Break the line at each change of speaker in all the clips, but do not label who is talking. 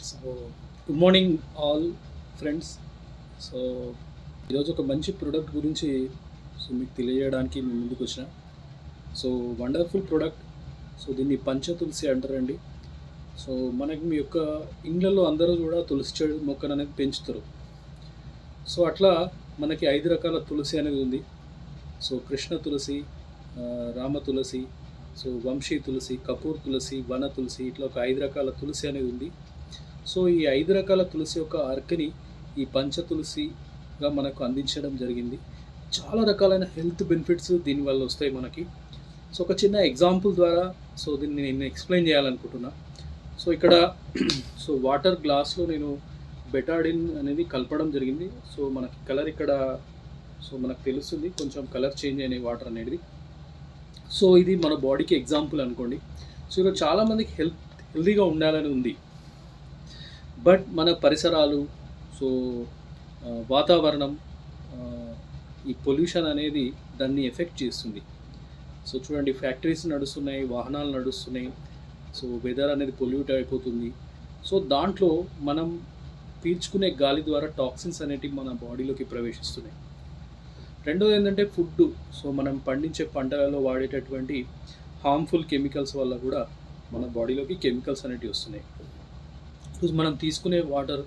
So good morning all friends. So ఈరోజు ఒక మంచి ప్రోడక్ట్ గురించి మీకు తెలియజేయడానికి మీ ముందుకు వచ్చిన. So wonderful product. సో దీన్ని పంచతులసి అంటారండి. సో మనకి మీ యొక్క ఇండ్లలో అందరూ కూడా తులసి చెడు మొక్కను అనేది పెంచుతారు. సో అట్లా మనకి 5 రకాల తులసి అనేది ఉంది. సో కృష్ణ తులసి, రామ తులసి, సో వంశీ తులసి, కపూర్ తులసి, వన తులసి, ఇట్లా ఒక 5 రకాల తులసి అనేది ఉంది. సో ఈ 5 రకాల తులసి యొక్క అర్కని ఈ పంచ తులసిగా మనకు అందించడం జరిగింది. చాలా రకాలైన హెల్త్ బెనిఫిట్స్ దీనివల్ల వస్తాయి మనకి. సో ఒక చిన్న ఎగ్జాంపుల్ ద్వారా సో దీన్ని నేను ఎక్స్ప్లెయిన్ చేయాలనుకుంటున్నా. సో ఇక్కడ సో వాటర్ గ్లాస్లో నేను బెటాడిన్ అనేది కలపడం జరిగింది. సో మనకి కలర్ ఇక్కడ సో మనకు తెలుస్తుంది కొంచెం కలర్ చేంజ్ అయిన వాటర్ అనేది. సో ఇది మన బాడీకి ఎగ్జాంపుల్ అనుకోండి. సో ఈరోజు చాలామందికి హెల్తీగా ఉండాలని ఉంది. బట్ మన పరిసరాలు, సో వాతావరణం, ఈ పొల్యూషన్ అనేది దాన్ని ఎఫెక్ట్ చేస్తుంది. సో చూడండి, ఫ్యాక్టరీస్ నడుస్తున్నాయి, వాహనాలు నడుస్తున్నాయి. సో వెదర్ అనేది పొల్యూట్ అయిపోతుంది. సో దాంట్లో మనం పీల్చుకునే గాలి ద్వారా టాక్సిన్స్ అనేటివి మన బాడీలోకి ప్రవేశిస్తున్నాయి. రెండోది ఏంటంటే ఫుడ్. సో మనం పండించే పంటలలో వాడేటటువంటి హార్మ్ఫుల్ కెమికల్స్ వల్ల కూడా మన బాడీలోకి కెమికల్స్ అనేటివి వస్తున్నాయి. మనం తీసుకునే వాటర్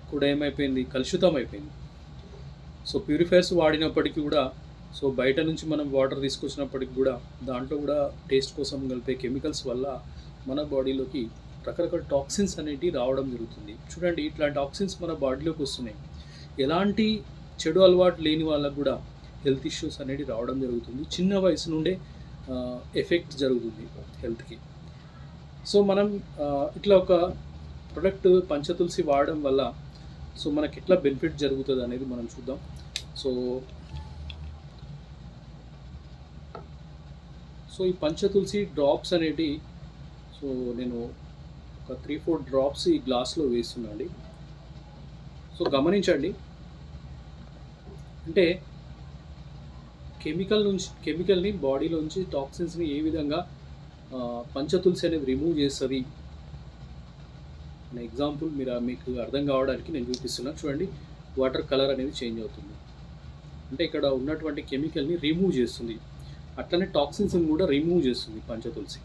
కూడా ఏమైపోయింది, కలుషితం అయిపోయింది. సో ప్యూరిఫైర్స్ వాడినప్పటికీ కూడా, సో బయట నుంచి మనం వాటర్ తీసుకొచ్చినప్పటికి కూడా దాంట్లో కూడా టేస్ట్ కోసం కలిపే కెమికల్స్ వల్ల మన బాడీలోకి రకరకాల టాక్సిన్స్ అనేటివి రావడం జరుగుతుంది. చూడండి, ఇట్లా టాక్సిన్స్ మన బాడీలోకి వస్తున్నాయి. ఎలాంటి చెడు అలవాటు లేని వాళ్ళకు కూడా హెల్త్ ఇష్యూస్ అనేవి రావడం జరుగుతుంది. చిన్న వయసు నుండే ఎఫెక్ట్ జరుగుతుంది హెల్త్కి. సో మనం ఇట్లా ఒక ప్రొడక్ట్ పంచతులసి వాడడం వల్ల సో మనకి ఎట్లా బెనిఫిట్ జరుగుతుంది అనేది మనం చూద్దాం. సో ఈ పంచతులసి డ్రాప్స్ అనేటి సో నేను ఒక 3-4 డ్రాప్స్ ఈ గ్లాస్లో వేస్తున్నాండి. సో గమనించండి, అంటే కెమికల్ని బాడీలోంచి టాక్సిన్స్ని ఏ విధంగా పంచతులసి అనేది రిమూవ్ చేస్తుంది అనే ఎగ్జాంపుల్ మీకు అర్థం కావడానికి నేను చూపిస్తున్నాను. చూడండి, వాటర్ కలర్ అనేది చేంజ్ అవుతుంది. అంటే ఇక్కడ ఉన్నటువంటి కెమికల్ని రిమూవ్ చేస్తుంది. అట్లనే టాక్సిన్స్ని కూడా రిమూవ్ చేస్తుంది పంచతులసి.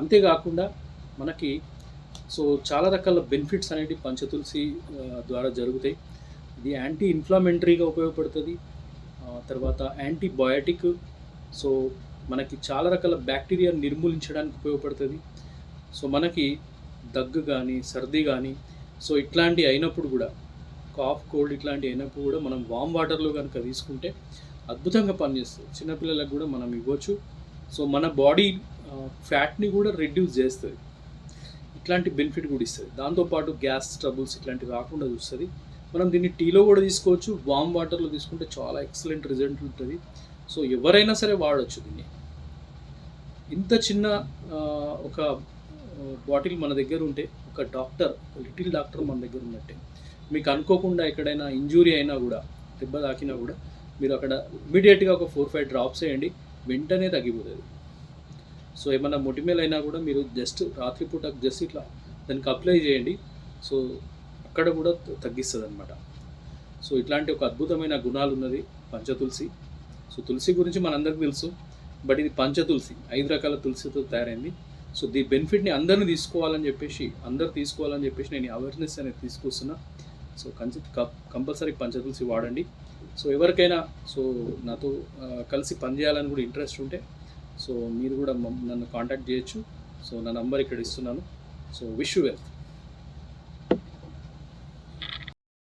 అంతేకాకుండా మనకి సో చాలా రకాల బెనిఫిట్స్ అనేవి పంచతులసి ద్వారా జరుగుతాయి. ఇది యాంటీ ఇన్ఫ్లమేటరీగా ఉపయోగపడుతుంది. తర్వాత యాంటీబయాటిక్. సో మనకి చాలా రకాల బ్యాక్టీరియా నిర్మూలించడానికి ఉపయోగపడుతుంది. సో మనకి దగ్గు కానీ, సర్ది కానీ, సో ఇట్లాంటివి అయినప్పుడు కూడా, కాఫ్, కోల్డ్ ఇట్లాంటివి అయినప్పుడు కూడా మనం వామ్ వాటర్లో కనుక తీసుకుంటే అద్భుతంగా పనిచేస్తుంది. చిన్నపిల్లలకు కూడా మనం ఇవ్వచ్చు. సో మన బాడీ ఫ్యాట్ని కూడా రిడ్యూస్ చేస్తుంది. ఇట్లాంటి బెనిఫిట్ కూడా ఇస్తుంది. దాంతోపాటు గ్యాస్ ట్రబుల్స్ ఇట్లాంటివి రాకుండా చూస్తుంది. మనం దీన్ని టీలో కూడా తీసుకోవచ్చు, వామ్ వాటర్లో తీసుకుంటే చాలా ఎక్సలెంట్ రిజల్ట్ ఉంటుంది. సో ఎవరైనా సరే వాడచ్చు దీన్ని. ఇంత చిన్న ఒక బాటిల్ మన దగ్గర ఉంటే, ఒక లిటిల్ డాక్టర్ మన దగ్గర ఉన్నట్టే. మీకు అనుకోకుండా ఎక్కడైనా ఇంజూరీ అయినా కూడా, దెబ్బ తాకినా కూడా మీరు అక్కడ ఇమీడియట్గా ఒక 4-5 డ్రాప్స్ వేయండి, వెంటనే తగ్గిపోతుంది. సో ఏమన్నా మొటిమేలు అయినా కూడా మీరు జస్ట్ రాత్రిపూట జస్ట్ ఇట్లా దానికి అప్లై చేయండి. సో అక్కడ కూడా తగ్గిస్తుంది అనమాట. సో ఇట్లాంటి ఒక అద్భుతమైన గుణాలు ఉన్నది పంచతులసి. సో తులసి గురించి మనందరికీ తెలుసు, బట్ ఇది పంచతులసి 5 రకాల తులసితో తయారైంది. సో దీ బెనిఫిట్ని అందరూ తీసుకోవాలని చెప్పేసి నేను అవేర్నెస్ అనేది తీసుకొస్తున్నా. సో కంపల్సరీ పంచతులసి వాడండి. సో ఎవరికైనా సో నాతో కలిసి పనిచేయాలని కూడా ఇంట్రెస్ట్ ఉంటే సో మీరు కూడా నన్ను కాంటాక్ట్ చేయొచ్చు. సో నా నంబర్ ఇక్కడ ఇస్తున్నాను. So wish you wealth.